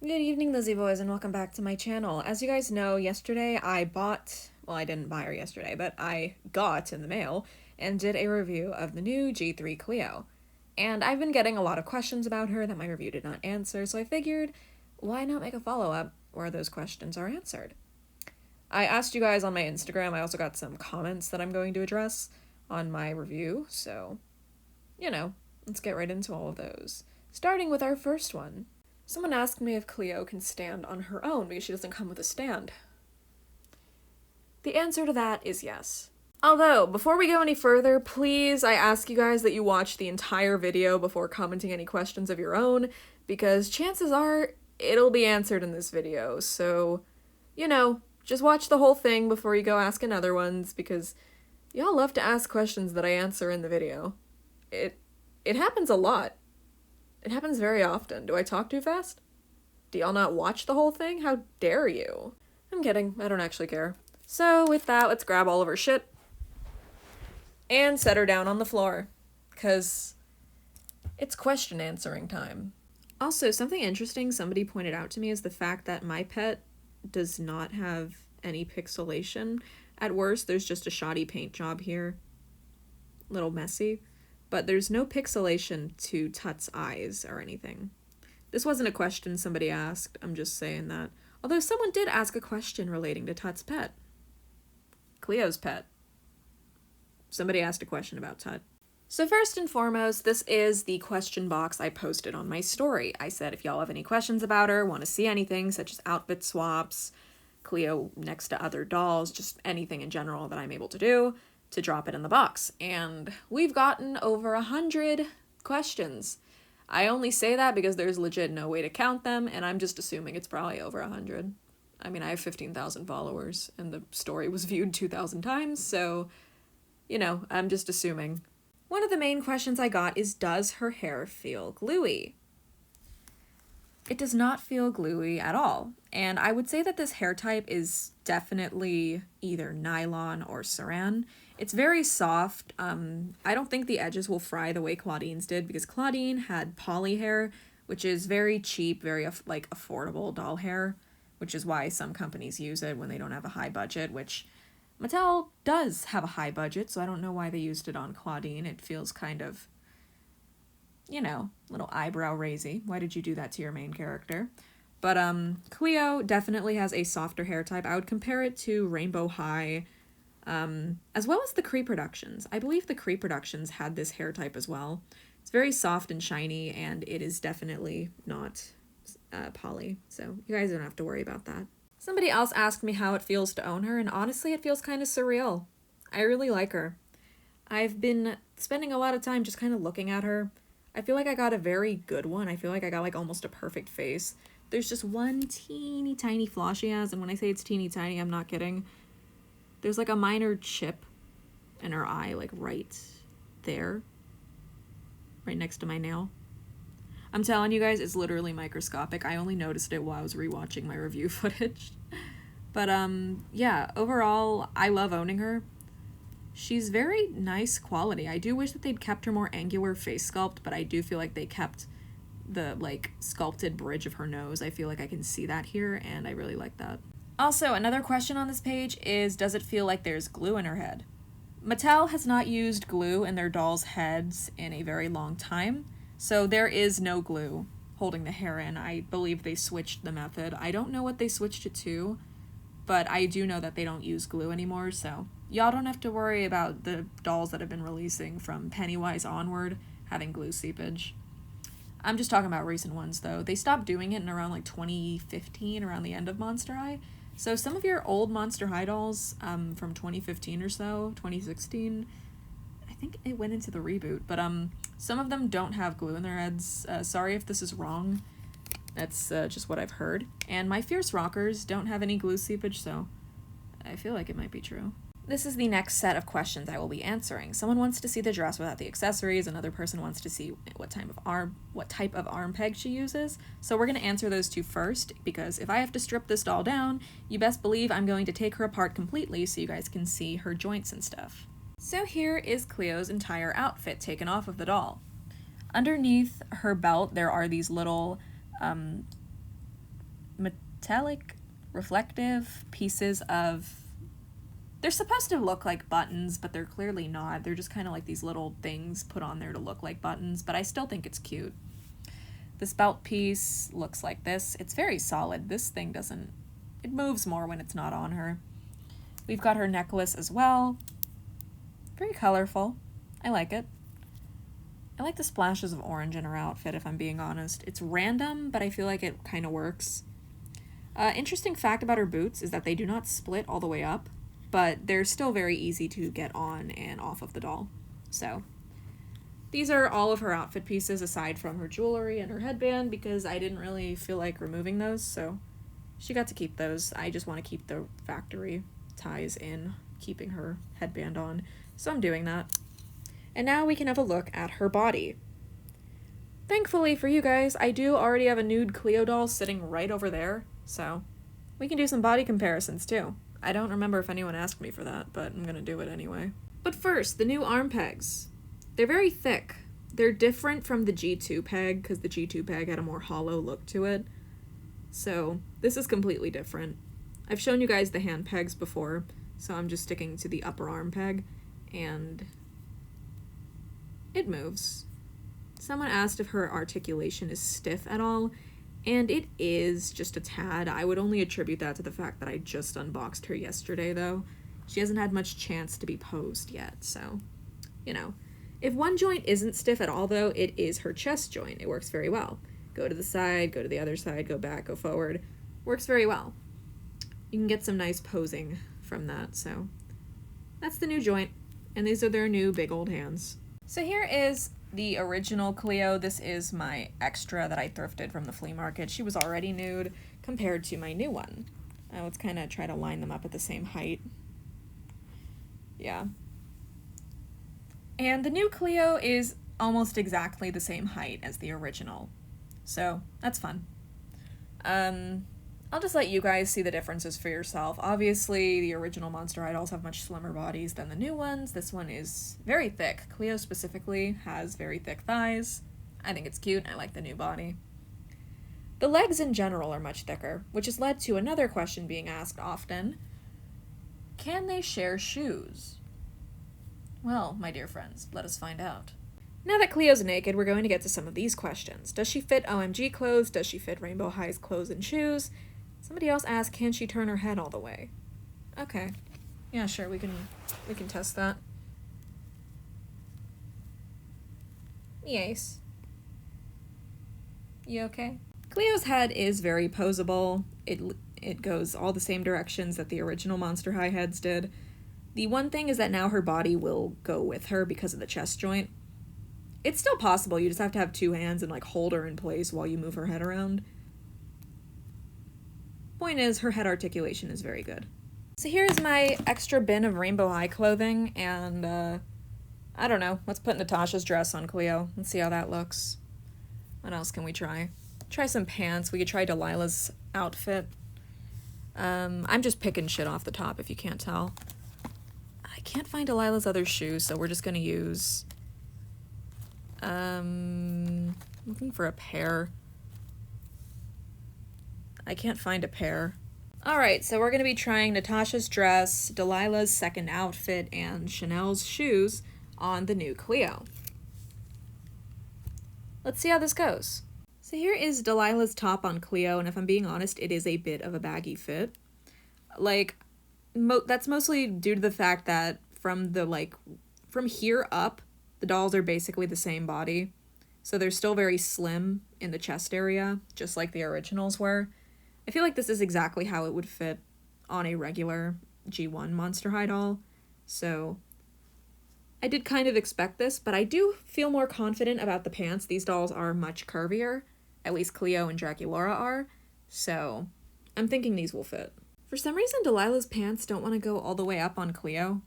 Good evening, Lizzie Boys, and welcome back to my channel. As you guys know, yesterday I bought, well, I didn't buy her yesterday, but I got in the mail and did a review of the new G3 Clio. And I've been getting a lot of questions about her that my review did not answer, so I figured, why not make a follow-up where those questions are answered? I asked you guys on my Instagram. I also got some comments that I'm going to address on my review, so, let's get right into all of those. Starting with our first one. Someone asked me if Cleo can stand on her own because she doesn't come with a stand. The answer to that is yes. Although, before we go any further, please, I ask you guys that you watch the entire video before commenting any questions of your own, because chances are it'll be answered in this video, so, just watch the whole thing before you go asking other ones, because y'all love to ask questions that I answer in the video. It happens a lot. It happens very often. Do I talk too fast? Do y'all not watch the whole thing? How dare you? I'm kidding. I don't actually care. So with that, let's grab all of her shit and set her down on the floor, because it's question answering time. Also, something interesting somebody pointed out to me is the fact that my pet does not have any pixelation. At worst, there's just a shoddy paint job here. A little messy. But there's no pixelation to Tut's eyes or anything. This wasn't a question somebody asked, I'm just saying that. Although someone did ask a question relating to Tut's pet. Cleo's pet. Somebody asked a question about Tut. So first and foremost, this is the question box I posted on my story. I said if y'all have any questions about her, want to see anything such as outfit swaps, Cleo next to other dolls, just anything in general that I'm able to do, to drop it in the box. And we've gotten over 100 questions. I only say that because there's legit no way to count them, and I'm just assuming it's probably over 100. I mean, I have 15,000 followers, and the story was viewed 2,000 times, so, I'm just assuming. One of the main questions I got is, does her hair feel gluey? It does not feel gluey at all, and I would say that this hair type is definitely either nylon or saran. It's very soft. I don't think the edges will fry the way Claudine's did, because Claudine had poly hair, which is very cheap, very affordable doll hair, which is why some companies use it when they don't have a high budget, which Mattel does have a high budget, so I don't know why they used it on Claudine. It feels kind of, little eyebrow raisy. Why did you do that to your main character? But Cleo definitely has a softer hair type. I would compare it to Rainbow High, as well as the Cree Productions. I believe the Cree Productions had this hair type as well. It's very soft and shiny, and it is definitely not poly, so you guys don't have to worry about that. Somebody else asked me how it feels to own her, and honestly, it feels kind of surreal. I really like her. I've been spending a lot of time just kind of looking at her. I feel like I got a very good one. I feel like I got almost a perfect face. There's just one teeny tiny flaw she has, and when I say it's teeny tiny, I'm not kidding. There's a minor chip in her eye, right there. Right next to my nail. I'm telling you guys, it's literally microscopic. I only noticed it while I was rewatching my review footage. But, yeah, overall, I love owning her. She's very nice quality. I do wish that they'd kept her more angular face sculpt, but I do feel like they kept the, sculpted bridge of her nose. I feel like I can see that here, and I really like that. Also, another question on this page is, does it feel like there's glue in her head? Mattel has not used glue in their dolls' heads in a very long time, so there is no glue holding the hair in. I believe they switched the method. I don't know what they switched it to, but I do know that they don't use glue anymore, so y'all don't have to worry about the dolls that have been releasing from Pennywise onward having glue seepage. I'm just talking about recent ones, though. They stopped doing it in around 2015, around the end of Monster High. So some of your old Monster High dolls from 2015 or so, 2016, I think it went into the reboot, but some of them don't have glue in their heads. Sorry if this is wrong. That's just what I've heard. And my Fierce Rockers don't have any glue seepage, so I feel like it might be true. This is the next set of questions I will be answering. Someone wants to see the dress without the accessories. Another person wants to see what type of arm peg she uses. So we're going to answer those two first, because if I have to strip this doll down, you best believe I'm going to take her apart completely so you guys can see her joints and stuff. So here is Cleo's entire outfit taken off of the doll. Underneath her belt, there are these little metallic reflective pieces of, they're supposed to look like buttons, but they're clearly not. They're just kind of like these little things put on there to look like buttons, but I still think it's cute. This belt piece looks like this. It's very solid. This thing doesn't, it moves more when it's not on her. We've got her necklace as well. Very colorful. I like it. I like the splashes of orange in her outfit, if I'm being honest. It's random, but I feel like it kind of works. Interesting fact about her boots is that they do not split all the way up, but they're still very easy to get on and off of the doll. So these are all of her outfit pieces aside from her jewelry and her headband, because I didn't really feel like removing those, so she got to keep those. I just want to keep the factory ties in, keeping her headband on, so I'm doing that. And now we can have a look at her body. Thankfully for you guys, I do already have a nude Cleo doll sitting right over there, so we can do some body comparisons too. I don't remember if anyone asked me for that, but I'm gonna do it anyway. But first, the new arm pegs. They're very thick. They're different from the G2 peg, because the G2 peg had a more hollow look to it. So this is completely different. I've shown you guys the hand pegs before, so I'm just sticking to the upper arm peg, and it moves. Someone asked if her articulation is stiff at all, and it is just a tad. I would only attribute that to the fact that I just unboxed her yesterday, though. She hasn't had much chance to be posed yet, so, you know. If one joint isn't stiff at all, though, it is her chest joint. It works very well. Go to the side, go to the other side, go back, go forward. Works very well. You can get some nice posing from that, so that's the new joint, and these are their new big old hands. So here is the original Cleo. This is my extra that I thrifted from the flea market. She was already nude compared to my new one. Let's kind of try to line them up at the same height. Yeah. And the new Cleo is almost exactly the same height as the original. So that's fun. I'll just let you guys see the differences for yourself. Obviously, the original Monster High dolls have much slimmer bodies than the new ones. This one is very thick. Cleo specifically has very thick thighs. I think it's cute. I like the new body. The legs in general are much thicker, which has led to another question being asked often. Can they share shoes? Well, my dear friends, let us find out. Now that Cleo's naked, we're going to get to some of these questions. Does she fit OMG clothes? Does she fit Rainbow High's clothes and shoes? Somebody else asked, can she turn her head all the way? Okay. Yeah, sure, we can test that. Yes. You okay? Cleo's head is very poseable. It goes all the same directions that the original Monster High heads did. The one thing is that now her body will go with her because of the chest joint. It's still possible, you just have to have two hands and like hold her in place while you move her head around. Point is, her head articulation is very good. So here's my extra bin of Rainbow High clothing, and I don't know, let's put Natasha's dress on Cleo. Let's see how that looks. What else can we try? Try some pants. We could try Delilah's outfit. I'm just picking shit off the top if you can't tell. I can't find Delilah's other shoes, so we're just gonna use looking for a pair. I can't find a pair. Alright, so we're going to be trying Natasha's dress, Delilah's second outfit, and Chanel's shoes on the new Cleo. Let's see how this goes. So here is Delilah's top on Cleo, and if I'm being honest, it is a bit of a baggy fit. Like, that's mostly due to the fact that from here up, the dolls are basically the same body. So they're still very slim in the chest area, just like the originals were. I feel like this is exactly how it would fit on a regular G1 Monster High doll, so I did kind of expect this, but I do feel more confident about the pants. These dolls are much curvier, at least Cleo and Draculaura are, so I'm thinking these will fit. For some reason, Delilah's pants don't want to go all the way up on Cleo.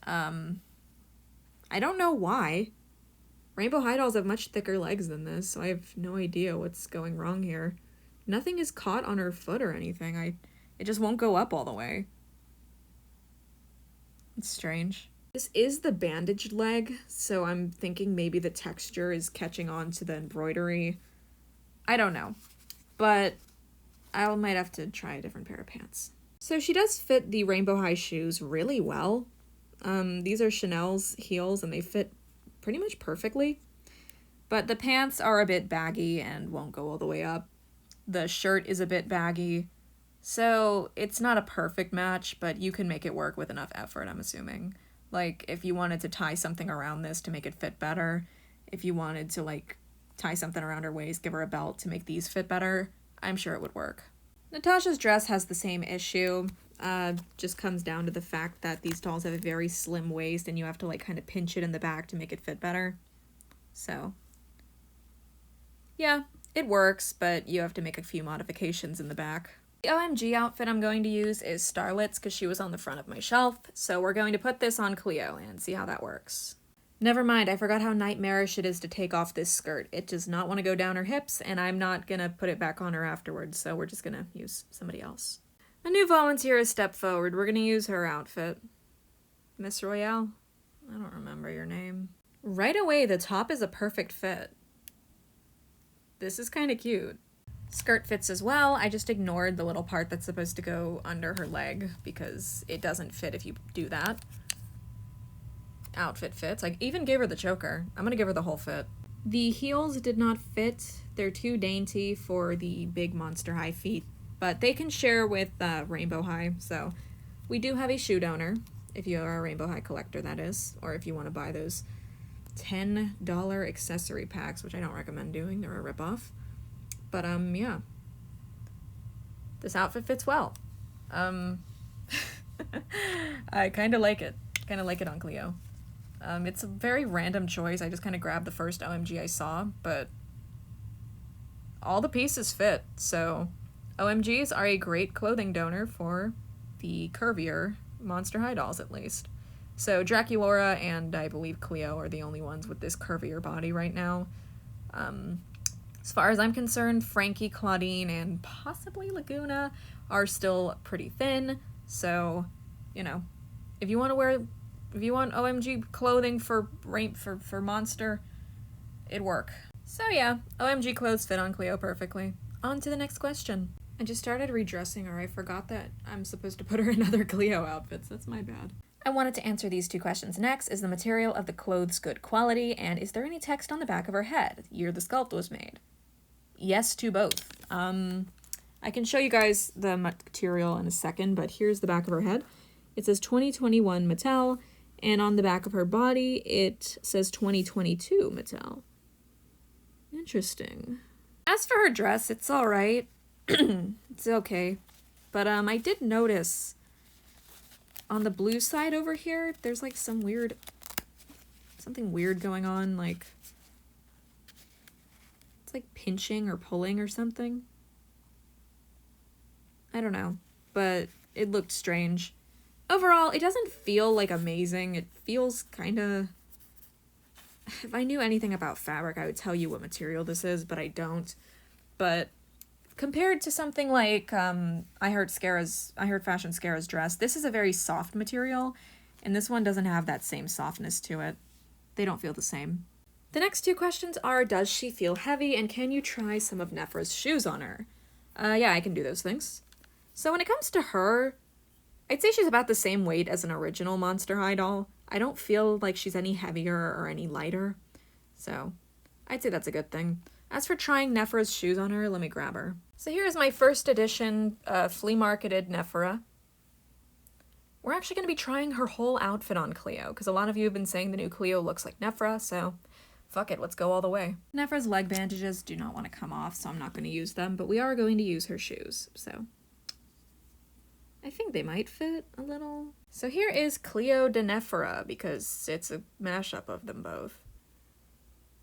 I don't know why. Rainbow High dolls have much thicker legs than this, so I have no idea what's going wrong here. Nothing is caught on her foot or anything. It just won't go up all the way. It's strange. This is the bandaged leg, so I'm thinking maybe the texture is catching on to the embroidery. I don't know. but I might have to try a different pair of pants. So she does fit the rainbow high shoes really well. These are Chanel's heels and they fit pretty much perfectly. But the pants are a bit baggy and won't go all the way up. The shirt is a bit baggy. So it's not a perfect match, but you can make it work with enough effort, I'm assuming. Like, if you wanted to tie something around this to make it fit better, if you wanted to, like, tie something around her waist, give her a belt to make these fit better, I'm sure it would work. Natasha's dress has the same issue. Just comes down to the fact that these dolls have a very slim waist and you have to, like, kind of pinch it in the back to make it fit better. So, yeah, it works, but you have to make a few modifications in the back. The OMG outfit I'm going to use is Starlet's because she was on the front of my shelf, so we're going to put this on Cleo and see how that works. Never mind, I forgot how nightmarish it is to take off this skirt. It does not want to go down her hips, and I'm not gonna put it back on her afterwards, so we're just gonna use somebody else. A new volunteer has stepped forward. We're gonna use her outfit. Miss Royale? I don't remember your name. Right away, the top is a perfect fit. This is kind of cute. Skirt fits as well. I just ignored the little part that's supposed to go under her leg because it doesn't fit if you do that. Outfit fits. I even gave her the choker. I'm gonna give her the whole fit. The heels did not fit. They're too dainty for the big Monster High feet, but they can share with Rainbow High. So we do have a shoe donor, if you are a Rainbow High collector, that is, or if you want to buy those $10 accessory packs, which I don't recommend doing. They're a ripoff. But, yeah. This outfit fits well. I kind of like it. Kind of like it on Cleo. It's a very random choice. I just kind of grabbed the first OMG I saw, but all the pieces fit. So OMGs are a great clothing donor for the curvier Monster High dolls, at least. So Draculaura and I believe Cleo are the only ones with this curvier body right now. As far as I'm concerned, Frankie, Claudine, and possibly Laguna are still pretty thin. So, you know, if you want OMG clothing for Monster, it'd work. So yeah, OMG clothes fit on Cleo perfectly. On to the next question. I just started redressing her. I forgot that I'm supposed to put her in other Cleo outfits. That's my bad. I wanted to answer these two questions next. Is the material of the clothes good quality? And is there any text on the back of her head? Year the sculpt was made. Yes to both. I can show you guys the material in a second, but here's the back of her head. It says 2021 Mattel, and on the back of her body, it says 2022 Mattel. Interesting. As for her dress, it's alright. It's okay. But I did notice on the blue side over here, there's like something weird going on, like it's like pinching or pulling or something. I don't know, but it looked strange. Overall, it doesn't feel like amazing. It feels kind of... If I knew anything about fabric, I would tell you what material this is, but I don't. But compared to something like I heard Fashion Scara's dress, this is a very soft material, and this one doesn't have that same softness to it. They don't feel the same. The next two questions are, does she feel heavy, and can you try some of Nefera's shoes on her? Yeah, I can do those things. So when it comes to her, I'd say she's about the same weight as an original Monster High doll. I don't feel like she's any heavier or any lighter, so I'd say that's a good thing. As for trying Nefera's shoes on her, let me grab her. So here's my first edition flea marketed Nefera. We're actually going to be trying her whole outfit on Cleo, because a lot of you have been saying the new Cleo looks like Nefera, so fuck it, let's go all the way. Nefera's leg bandages do not want to come off, so I'm not going to use them, but we are going to use her shoes, so I think they might fit a little. So here is Cleo de Nefera, because it's a mashup of them both.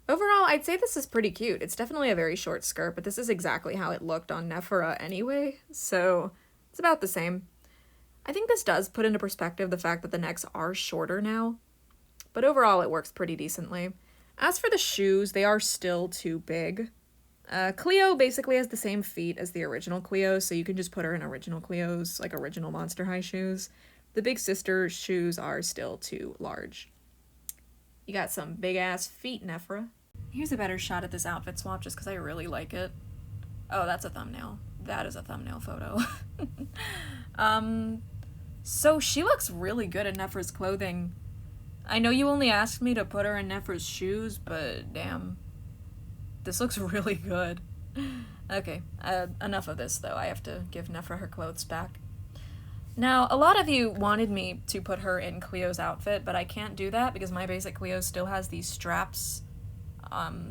Overall, I'd say this is pretty cute. It's definitely a very short skirt, but this is exactly how it looked on Nefera anyway, so it's about the same. I think this does put into perspective the fact that the necks are shorter now, but overall it works pretty decently. As for the shoes, they are still too big. Cleo basically has the same feet as the original Cleo, so you can just put her in original Cleo's, like original Monster High shoes. The big sister shoes are still too large. You got some big ass feet, Nefera. Here's a better shot at this outfit swap just because I really like it. Oh, that's a thumbnail. That is a thumbnail photo. So she looks really good in Nefer's clothing. I know you only asked me to put her in Nefer's shoes, but damn. This looks really good. Okay, enough of this though. I have to give Nefer her clothes back. Now, a lot of you wanted me to put her in Cleo's outfit, but I can't do that because my basic Cleo still has these straps,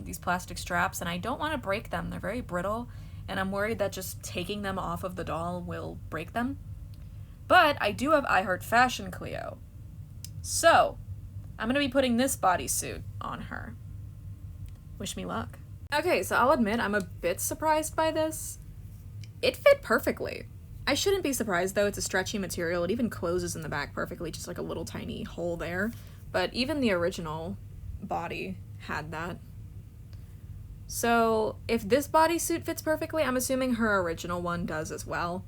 these plastic straps, and I don't want to break them. They're very brittle, and I'm worried that just taking them off of the doll will break them. But I do have I Heart Fashion Cleo. So, I'm going to be putting this bodysuit on her. Wish me luck. Okay, so I'll admit I'm a bit surprised by this. It fit perfectly. I shouldn't be surprised though, it's a stretchy material. It even closes in the back perfectly, just like a little tiny hole there. But even the original body had that. So if this bodysuit fits perfectly, I'm assuming her original one does as well,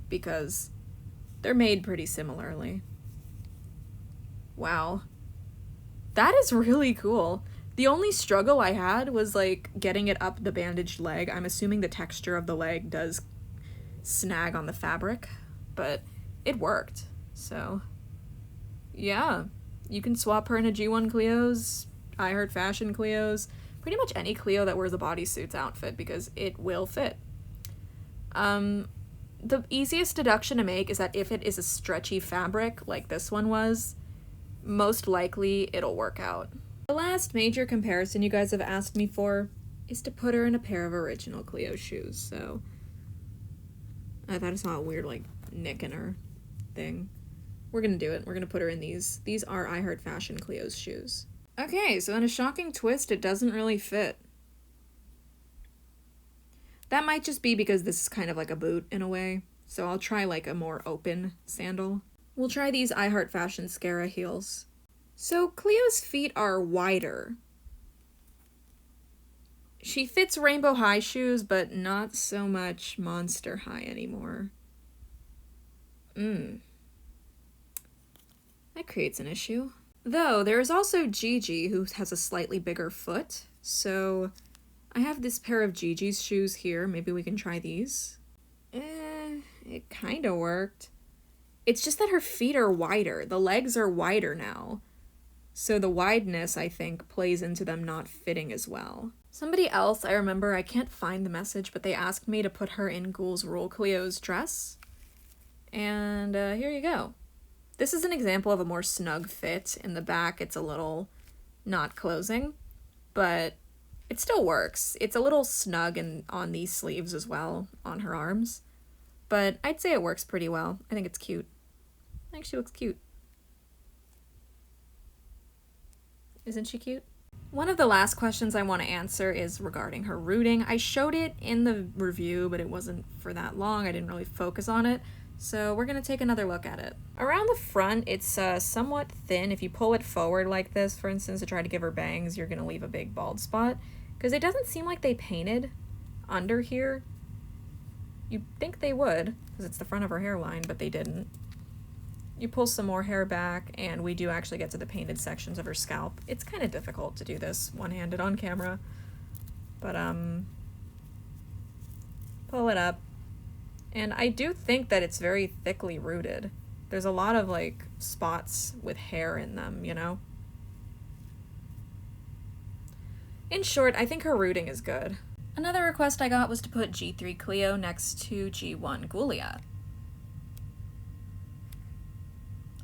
because they're made pretty similarly. Wow. That is really cool. The only struggle I had was like getting it up the bandaged leg. I'm assuming the texture of the leg does snag on the fabric, but it worked. So yeah, you can swap her into G1 Cleos, I Heart Fashion Cleos, pretty much any Cleo that wears a bodysuit's outfit because it will fit. The easiest deduction to make is that if it is a stretchy fabric like this one was, most likely it'll work out. The last major comparison you guys have asked me for is to put her in a pair of original Cleo shoes, so I thought I saw a weird like nick in her thing. We're gonna do it. We're gonna put her in these. These are I Heart Fashion Cleo's shoes. Okay, so in a shocking twist, it doesn't really fit. That might just be because this is kind of like a boot in a way, so I'll try like a more open sandal. We'll try these I Heart Fashion Scara heels. So Cleo's feet are wider. She fits rainbow high shoes, but not so much monster high anymore. That creates an issue. Though, there is also Gigi, who has a slightly bigger foot, so I have this pair of Gigi's shoes here. Maybe we can try these. It kinda worked. It's just that her feet are wider. The legs are wider now. So the wideness, I think, plays into them not fitting as well. Somebody else, I remember, I can't find the message, but they asked me to put her in Ghoul's Rule Cleo's dress. And here you go. This is an example of a more snug fit. In the back, it's a little not closing, but it still works. It's a little snug and on these sleeves as well, on her arms. But I'd say it works pretty well. I think it's cute. I think she looks cute. Isn't she cute? One of the last questions I want to answer is regarding her rooting. I showed it in the review, but it wasn't for that long. I didn't really focus on it. So we're going to take another look at it. Around the front, it's somewhat thin. If you pull it forward like this, for instance, to try to give her bangs, you're going to leave a big bald spot. Because it doesn't seem like they painted under here. You'd think they would, because it's the front of her hairline, but they didn't. You pull some more hair back, and we do actually get to the painted sections of her scalp. It's kind of difficult to do this one-handed on camera. But, pull it up. And I do think that it's very thickly rooted. There's a lot of, like, spots with hair in them, you know? In short, I think her rooting is good. Another request I got was to put G3 Cleo next to G1 Ghoulia.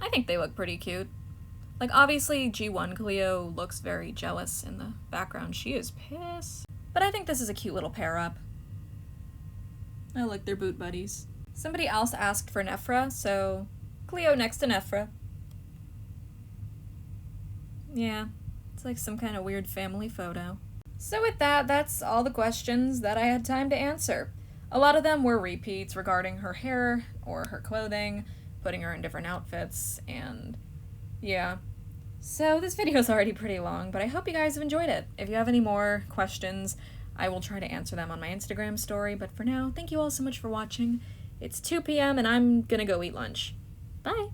I think they look pretty cute. Like, obviously, G1 Cleo looks very jealous in the background. She is pissed. But I think this is a cute little pair-up. I like their boot buddies. Somebody else asked for Nefera, so Cleo next to Nefera. Yeah, it's like some kind of weird family photo. So with that, that's all the questions that I had time to answer. A lot of them were repeats regarding her hair or her clothing, putting her in different outfits, and yeah. So this video is already pretty long, but I hope you guys have enjoyed it. If you have any more questions, I will try to answer them on my Instagram story, but for now, thank you all so much for watching. It's 2 p.m. and I'm gonna go eat lunch. Bye!